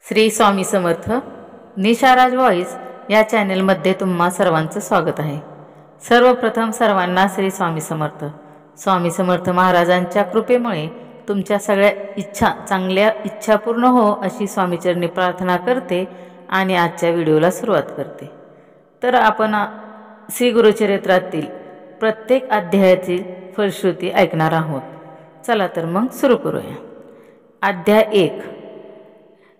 Shri Swami Samarth निशाराज voice या चॅनलमध्ये तुम्हा सर्वांचं स्वागत आहे। सर्वप्रथम सर्वांना श्री स्वामी समर्थ। स्वामी समर्थ महाराजांच्या कृपेमुळे तुमच्या सगळ्या इच्छा चांगल्या इच्छा पूर्ण हो अशी स्वामीचरणी प्रार्थना करते आणि आजच्या व्हिडिओला सुरुवात करते। तर आपण श्री गुरुचरित्रातील प्रत्येक अध्यायातील फलश्रुती ऐकणार आहोत। चला तर मग सुरू करूया। अध्याय 1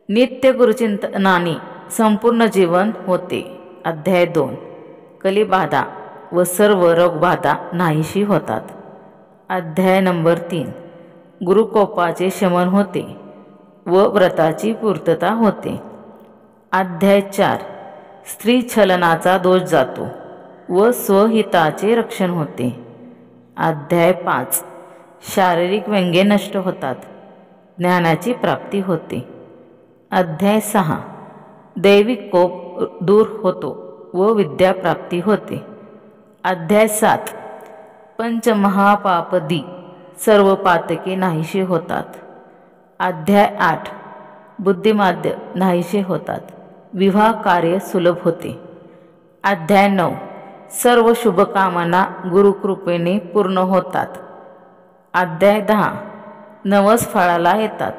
नित्य गुरुचिंतनाने संपूर्ण जीवन होते। अध्याय 2 कलिबाधा व सर्व रोगबाधा नाहीशी होतात। अध्याय नंबर 3 गुरुकोपाचे शमन होते व व्रताची पूर्तता होते। अध्याय 4 स्त्री छलनाचा दोष जातो व स्वहिताचे रक्षण होते। अध्याय 5 शारीरिक व्यंगे नष्ट होतात, ज्ञानाची प्राप्ती होते। अध्याय 6 दैविक कोप दूर होतो व विद्या प्राप्ती होते। अध्याय 7 पंचमहापापदी सर्व पातके नाहीशी होतात। अध्याय 8 बुद्धिमाद्य नाहीशे होतात, विवाह कार्य सुलभ होते। अध्याय 9 सर्व शुभकामना गुरुकृपेने पूर्ण होतात। अध्याय 10 नवस फळाला येतात,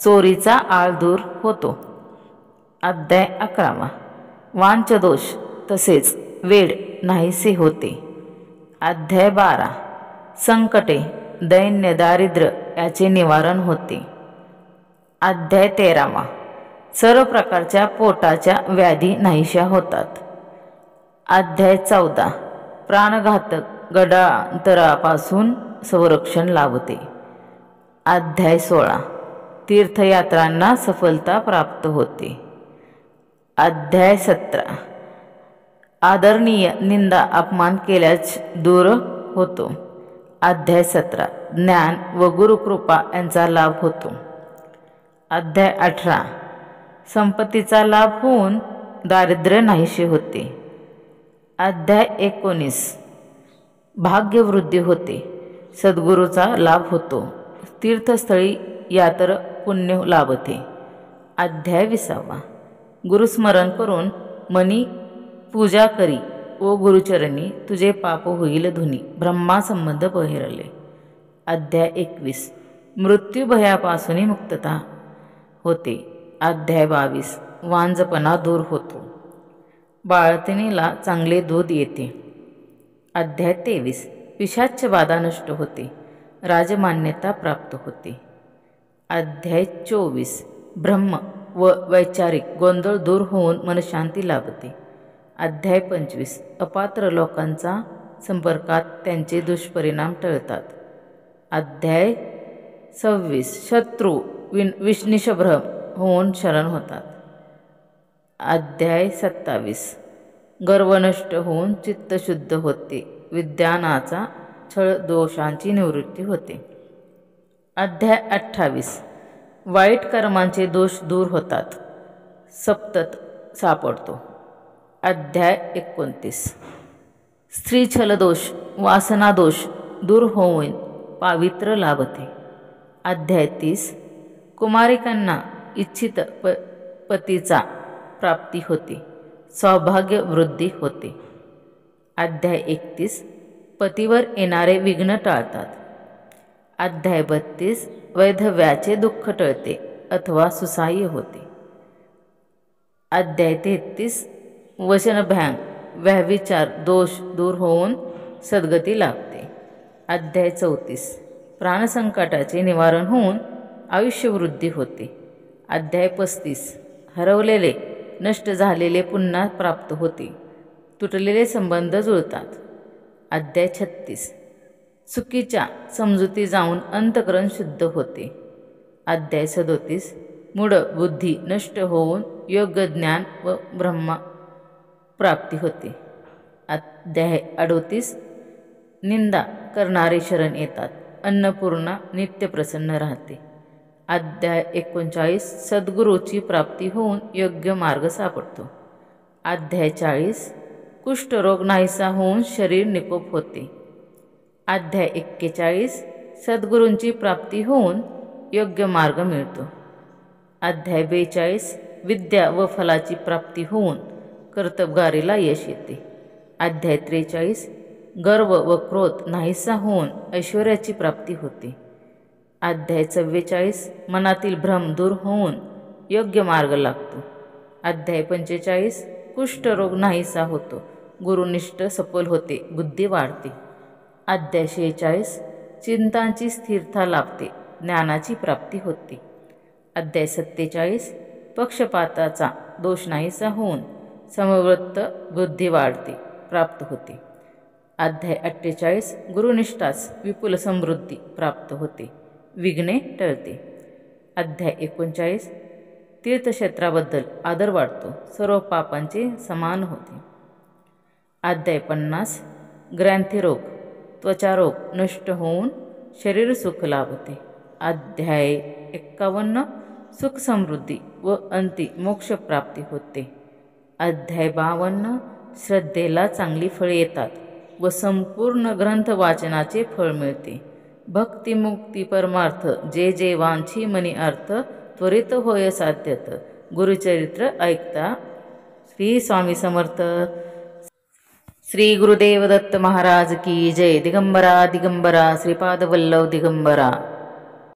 चोरीचा आळ दूर होतो। अध्याय 11 वांचदोष तसेच वेड नाहीसे होते। अध्याय 12 संकटे दैन्य दारिद्र्य याचे निवारण होते। अध्याय 13 सर्व प्रकारच्या पोटाच्या व्याधी नाहीशा होतात। अध्याय 14 प्राणघातक गडांतरापासून संरक्षण लाभते। अध्याय 16 तीर्थयात्रांना सफलता प्राप्त होते। अध्याय 17 आदरणीय निंदा अपमान केल्यास दूर होतो। अध्याय 17 ज्ञान व गुरुकृपा यांचा लाभ होतो। अध्याय 18 संपत्तीचा लाभ होऊन दारिद्र्य नाहीसे होते। अध्याय 19 भाग्यवृद्धी होते, सद्गुरूचा लाभ होतो, तीर्थस्थळी यातर पुण्य लाभते। अध्याय 20 गुरुस्मरण करून मनी पूजा करी व गुरुचरणी तुझे पाप होईल धुनी, ब्रह्मा संबंध बहिरले। अध्याय 21 मृत्यू भयापासून मुक्तता होते। अध्याय 22 वांझपणा दूर होतो, बाळंतिणीला चांगले दूध येते। अध्याय 23 पिशाच्च बाधा नष्ट होते, राजमान्यता प्राप्त होते। अध्याय 24 ब्रह्म व वैचारिक गोंधळ दूर होऊन मनशांती लाभते। अध्याय 25 अपात्र लोकांचा संपर्कात त्यांचे दुष्परिणाम टळतात। अध्याय 26 शत्रू निशभ्रम होऊन शरण होतात। अध्याय 27 गर्व नष्ट होऊन चित्त शुद्ध होते, विद्यानाचा छळ दोषांची निवृत्ती होते। अध्याय 28 वाईट कर्मांचे दोष दूर होतात, सप्तत सापडतो। अध्याय 29 स्त्री छलदोष वासना दोष दूर होऊन पावित्र लाभते। अध्याय 30 कुमारिकांना इच्छित पतीचा प्राप्ती होते, सौभाग्य वृद्धी होते। अध्याय 31 पतीवर येणारे विघ्न टाळतात। अध्याय 32 वैधव्याचे दुःख टळते अथवा सुसह्य होते। अध्याय 33 वचनभंग व्यभिचार दोष दूर होऊन सद्गती लाभते। अध्याय 34 प्राणसंकटाचे निवारण होऊन आयुष्यवृद्धी होते। अध्याय 35 हरवलेले नष्ट झालेले पुन्हा प्राप्त होते, तुटलेले संबंध जुळतात। अध्याय 36 चुकीच्या समजुती जाऊन अंतःकरण शुद्ध होते। अध्याय 37 मूढ बुद्धी नष्ट होऊन योग्य ज्ञान व ब्रह्म प्राप्ती होते। अध्याय 38 निंदा करणारे शरण येतात, अन्नपूर्णा नित्य प्रसन्न राहते। अध्याय 39 सद्गुरूची प्राप्ती होऊन योग्य मार्ग सापडतो। अध्याय 40 कुष्ठरोग नाहीसा होऊन शरीर निकोप होते। अध्याय 41 सद्गुरूंची प्राप्ती होऊन योग्य मार्ग मिळतो। अध्याय 42 विद्या व फलाची प्राप्ती होऊन कर्तबगारीला यश येते. अध्याय 43 गर्व व क्रोध नाहीसा होऊन ऐश्वर्याची प्राप्ती होते. अध्याय 44 मनातील भ्रम दूर होऊन योग्य मार्ग लागतो. अध्याय 45 कुष्ठरोग नाहीसा होतो, गुरुनिष्ठ सफल होते, बुद्धी वाढते. अध्याय 46 चिंतांची स्थिरता लाभते, ज्ञानाची प्राप्ती होते. अध्याय 47 पक्षपाताचा दोष नाहीसा होऊन समवृत्त बुद्धी वाढते, प्राप्त होते. अध्याय 48 गुरुनिष्ठास विपुल समृद्धी प्राप्त होते, विघ्ने टळते. अध्याय 39 तीर्थक्षेत्राबद्दल आदर वाढतो, सर्व पापांचे समान होते. अध्याय 50 ग्रंथिरोग त्वचारोग नष्ट होऊन शरीर सुख लाभते. अध्याय 51 सुख समृद्धी व अंती मोक्ष प्राप्ती होते. अध्याय 52 श्रद्धेला चांगली फळे येतात व संपूर्ण ग्रंथ वाचनाचे फळ मिळते. भक्ती मुक्ती परमार्थ जे जे वांछी मनी अर्थ त्वरित होय साध्यत. गुरुचरित्र ऐकता. श्री स्वामी समर्थ. श्री गुरुदेव दत्त महाराज की जय. दिगंबरा दिगंबरा श्रीपाद वल्लभ दिगंबरा.